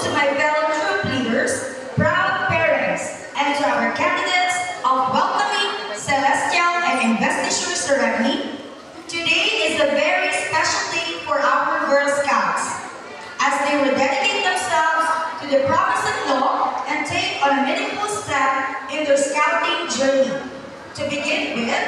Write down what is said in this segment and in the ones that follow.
to my fellow troop leaders, proud parents, and to our candidates of welcoming, celestial, and investiture ceremony. Today is a very special day for our Girl Scouts, as they will dedicate themselves to the promise of law and take on a meaningful step in their scouting journey. To begin with,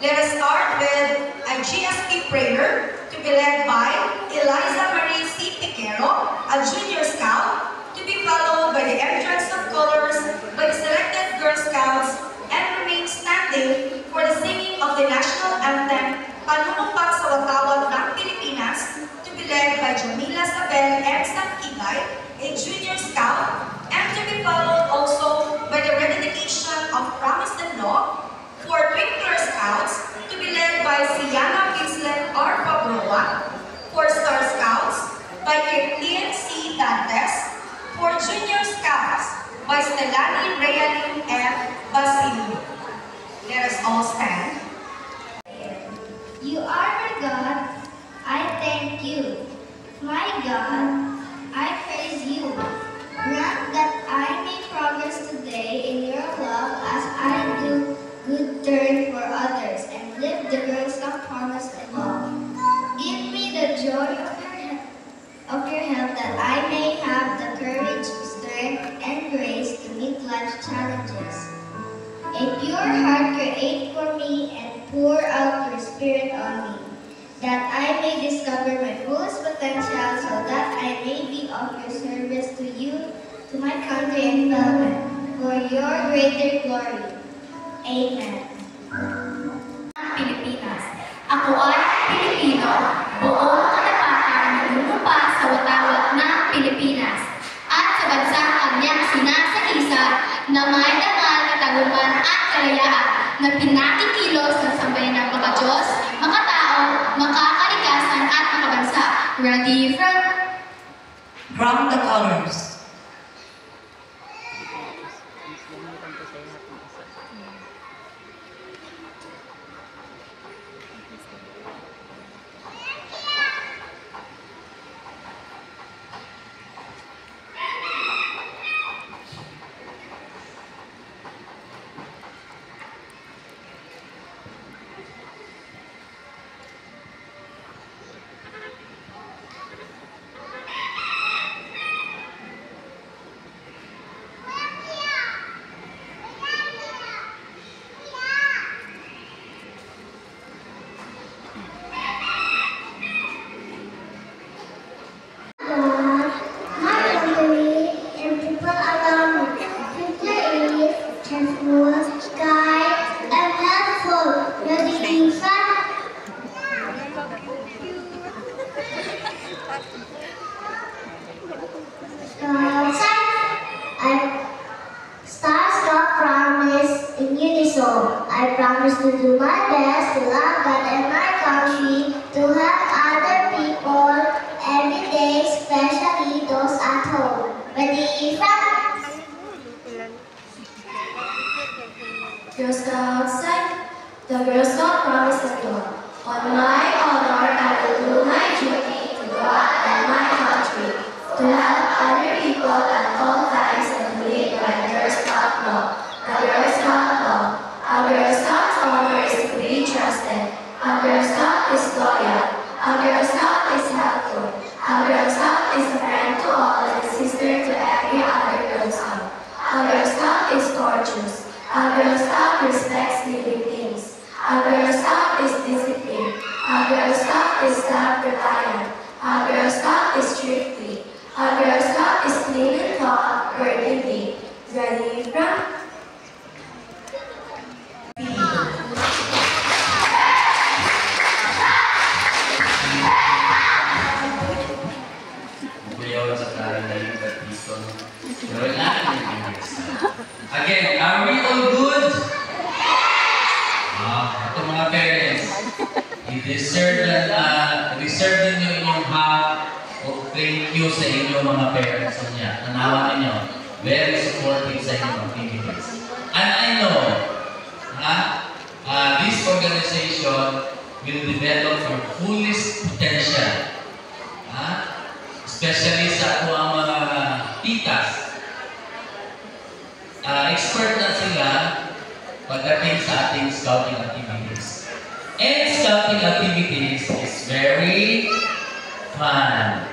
let us start with a GSP prayer to be led by Eliza Marie C. Piquero, a junior scout, to be followed by the entrance of colors by the selected Girl Scouts, and remain standing for the singing of the national anthem, Panunumpa sa Watawat ng Pilipinas, to be led by Jamila Sabel M. Sangkigay, a junior scout, and to be followed also by the rededication of Promise and Law for Twinkler Scouts, to be led by Siana Gislet R. Fabroa, for Star Scouts by Kathleen C. Dantes, for Junior Scouts by Stelani Realin F. Basilio. Let us all stand. You are my God, I thank you. My God, I praise you. Grant that I may progress today in your love as I do good turn for others and live the Girl Scout promise and law. Give me the joy of your help that I may have the courage, strength, and grace to meet life's challenges. A pure heart create for me and pour out your spirit on me, that I may discover my fullest potential so that I may be of your service to you, to my country and fellow, for your greater glory. Amen. Pilipinas. Ako ay Pilipino, buong katapatan nanunumpa sa watawat ng Pilipinas, at sa bansang kanyang sinasakisar na may dangal, katanguhan at kalayaan na pinakikilos ng sambayan ng mga Diyos, makatao, makakalikasan at makabansa. Ready From the colors. I promise to do my best to love God and my country, to help other people every day, especially those at home. Ready, from Girl Scouts, the Girl Scout promise and law. On my honor, I will do my duty to God and my country, to help other people at all times and live by the Girl Scout law. The Girl Scout law. A Girl Scout's honor is to be trusted. A Girl Scout is loyal. A Girl Scout is helpful. A Girl Scout is a friend to all and a sister to every other Girl Scout. A Girl Scout is courteous. A Girl Scout respects living things. A Girl Scout is disciplined. A Girl Scout is self-reliant. A Girl Scout is thrifty. A Girl Scout is clean and tall, burgundy. Ready, from? Again, are we all good? Ito mga parents, deserve din yung inyong half of thank you sa inyong mga parents niya. Nanawa ninyo, very supportive sa inyong activities. And I know, this organization will develop your fullest potential. Especially sa mga Pitas. Expert na sila pagdating sa ating scouting activities. And scouting activities is very fun.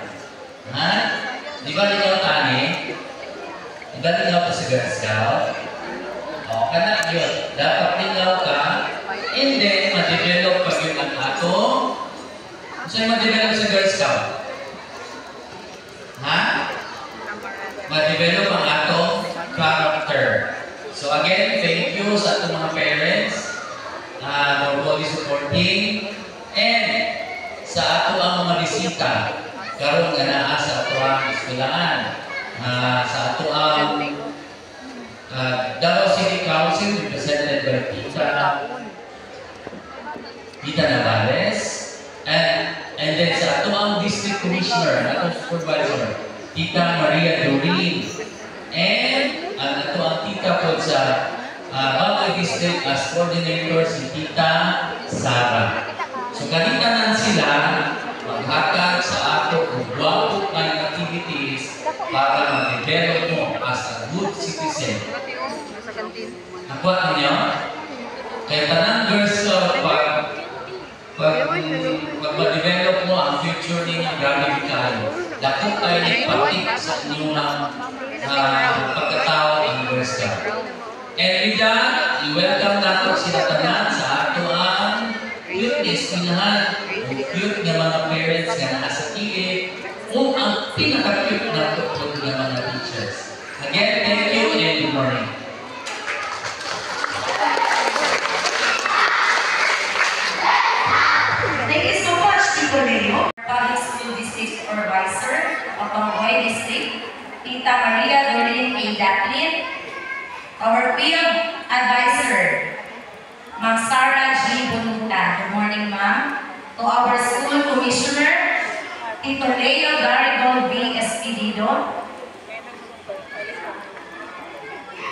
Ha? Di ba ikaw, Tani? Di ba ikaw pa sa Girl Scout? O, kana yun. Dapat ikaw ka, and then, ma-develop pag yun ang ato. Saan ma-develop sa Girl Scout? Ha? Ma-develop ang atong character. So again, thank you sa atong mga parents for fully supporting, and sa ato ang mga bisita karon nga naa sa ato ang eskwelahan, sa ato ang Davao City Council represented by Tita Navales, and then sa ato ang District Commissioner, atong Supervisor, Tita Maria Doreen, and ato ang tita po sa Bangkay District as coordinator si Tita Sara. So kanitanan sila maghatag sa ato og gwapo kay activities para ma-develop mo as a good citizen. Nakuha niyo? Kaya tanang girls pag ma-develop mo ang future ninyo, grabe kayo. Dako kayo nagpatik sa inyong pagkatao ang Girl Scout. And with that, i-welcome natin sila tanan sa ato ang cute na eskwelahan, cute na mga parents nga nasa kilid, o ang pinaka-cute na tutulog ng mga teachers. Again, thank you and good morning. Thank you so much, Tito Leo. Public School District Supervisor of Pangboy District, Tita Maria Doreen A. Datlin. Our field advisor, Ma'am Sarah G. Bununtan. Good morning, ma'am. To our school commissioner, Tito Leo Garigol B. Espirido.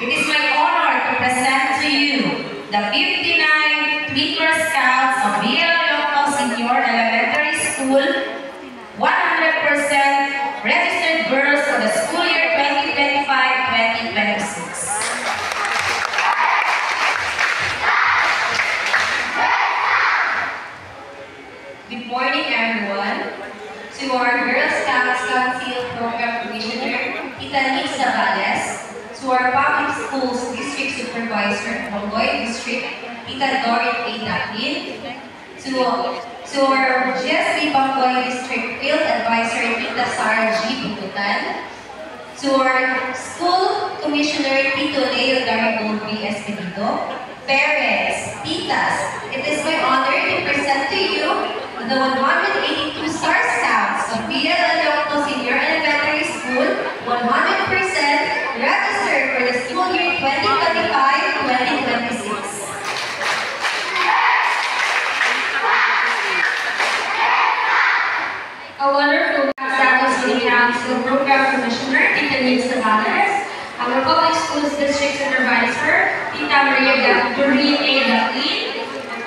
It is my honor to present to you the 59 Twinkler Scouts of Villa Local Senior Elementary School, 100% registered girls for the school year 2025-2026. Good morning, everyone. To our Girl Scouts Council Program Commissioner, Tita Nix Zavales. To our Public Schools District Supervisor, Pangboy District, Tita Doreen A. Datlin. To our GSB Pangboy District Field Advisor, Tita Sarah G. Bununtan. To our School Commissioner, Tito Leo Garigol B. Espirido. Parents, titas, it is my honor to present to you the 182 Star Scouts of Villa Local Senior Elementary School, 100% registered for the school year 2025-2026. A wonderful Davao City Council Program Commissioner, Tita Nix Zavales, our Public Schools District Supervisor, Tita Maria Doreen A. Datlin,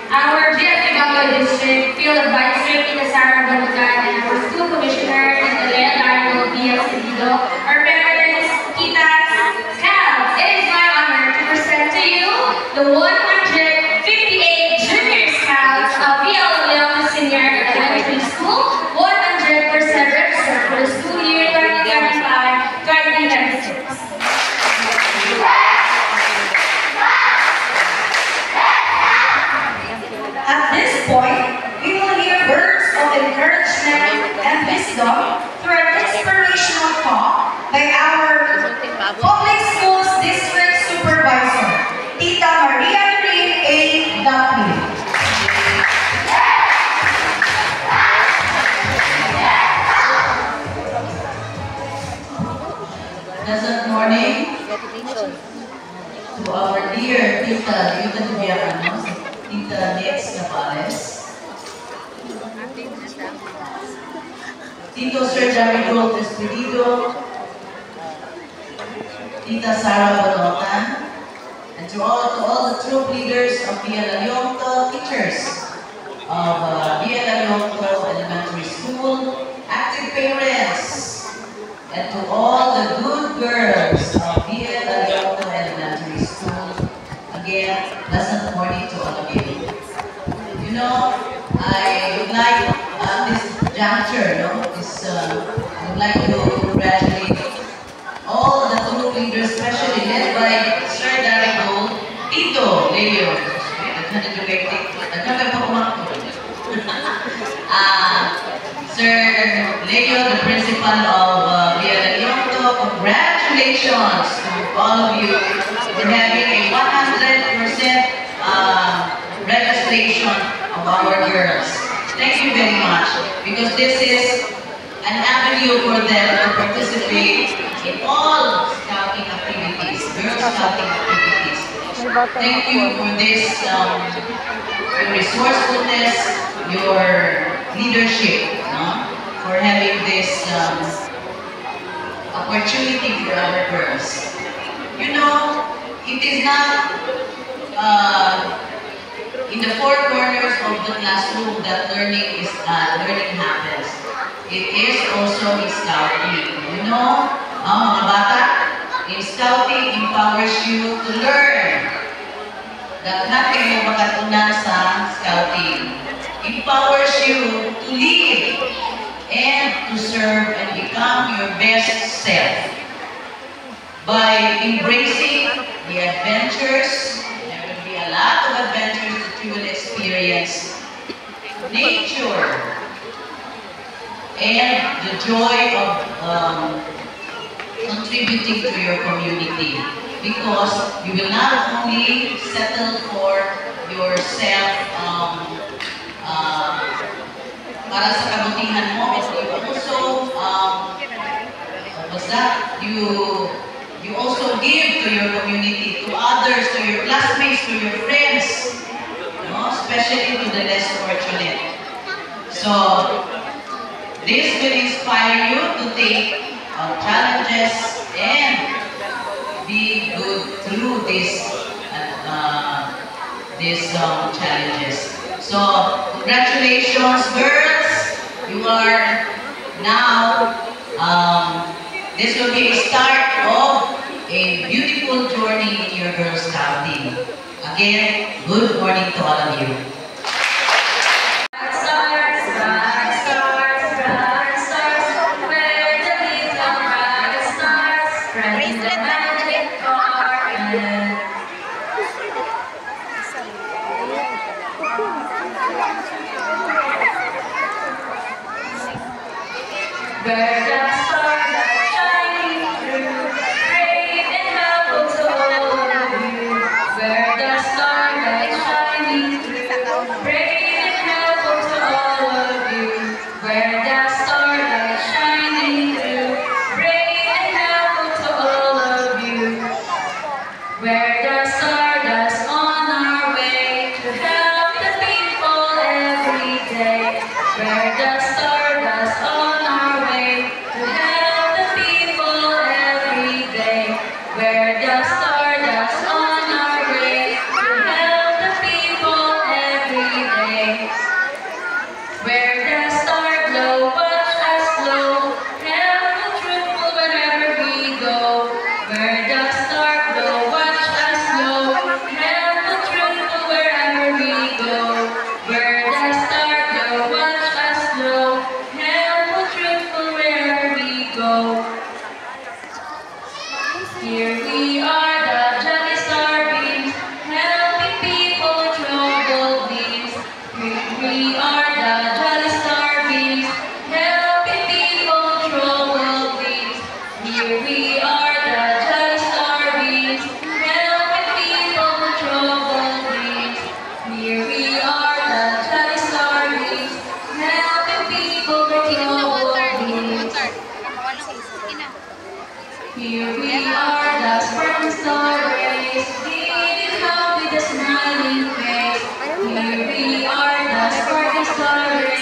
our GSB Bangkay District Field Advisor, Tita Sarah Bununtan, and our School Commissioner, Tita Lea Garigol B. Espirido, our parents, titas, scouts. It is my honor to present to you the 158 Junior Scouts of Villa Local Senior Elementary School, 100% registered for the school year 2025-2026. At this point, we will hear words of encouragement and wisdom through an inspirational talk by our Public Schools District Supervisor, Tita Maria Doreen A. Datlin. Pleasant morning to our dear Tita Villanos, Tita Nix Zavales, Tito Sir Garigol Espirido, Tita Sarah Bununtan, and to all the troop leaders of Villa Local, teachers of Villa Local Elementary School, active parents, and to all the good girls congratulations to all of you for having a 100% registration of our girls. Thank you very much, because this is an avenue for them to participate in all scouting activities, girl scouting activities. Thank you for this, your resourcefulness, your leadership, no? For having this opportunity for our girls. You know, it is not in the four corners of the classroom that learning happens. It is also in scouting. You know, mga bata, in scouting empowers you to learn. Lahat kayo makatunan sa scouting. Empowers you to lead and to serve and become your best self. By embracing the adventures, there will be a lot of adventures that you will experience. Nature and the joy of contributing to your community. Because you will not only settle for yourself para sa kabutihan mo, but you also you also give to your community, to others, to your classmates, to your friends, no? Especially to the less fortunate. So this will inspire you to take challenges and be good through these challenges. So, congratulations, girls! You are now, this will be a start of a beautiful journey in your Girl Scouting. Again, good morning to all of you. Where the starlight shining through, brave and helpful to all of you. Where the starlight shining through, brave and helpful to all of you. Where the starlight shining through, brave and helpful to all of you. Where the stardust on our way to help the people every day. Where the stardust on our way to help the people every day. Where the stardust on our way to help the people every day. Where the star glow, watch us glow, helpful, truthful wherever we go. Where the star glow, watch us glow, helpful, truthful wherever we go. Where the star glow, watch us glow, helpful, truthful wherever we go. Here we are, the jolly starbeams, helping people troubled beams. Here we are, the jolly starbeams, helping people troubled beams. Here we are, the jolly starbeams, helping people troubled beams. Here we are, the jolly starbeams, helping people troubled beams. Here we are, the sparkling star rays, leading out with a smiling face. Here we are, the sparkling star rays.